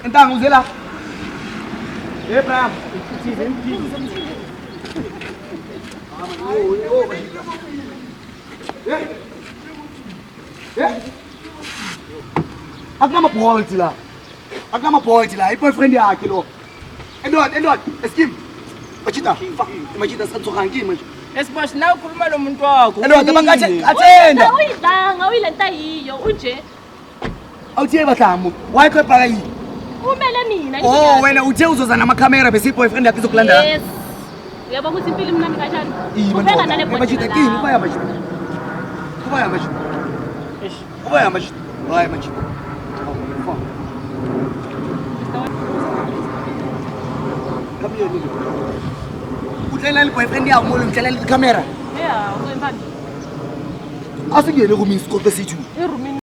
Entanga uzela. Hey Bram. Akunama-bolt la. Akunama-bolt la. I-boyfriend yakhe lo. Endod, eskim. Machita, machita satsogang ke manje. Esibashi nawe ukhuluma nomuntu wakho. Endod abangathi athenda. Awuyilanta yiyo unje. Awuthe bahlamu. Why khepha yi? Kumele mina. Oh, wena uthe uzoza nama-camera bese i-boyfriend yakhe izokulandela. Yes. Uyabona ukuthi impilo imnandi kanjani? Ubeka nale machita kini ubaya machita. Ubaya machita. Ubaya machita. Ubaya machita. Come here, nigga. Utlela i-boyfriend yakho molo ngitlela i-camera. Yeah, uzoyimbani? Asingene ku-Miss Coffee City. Erumini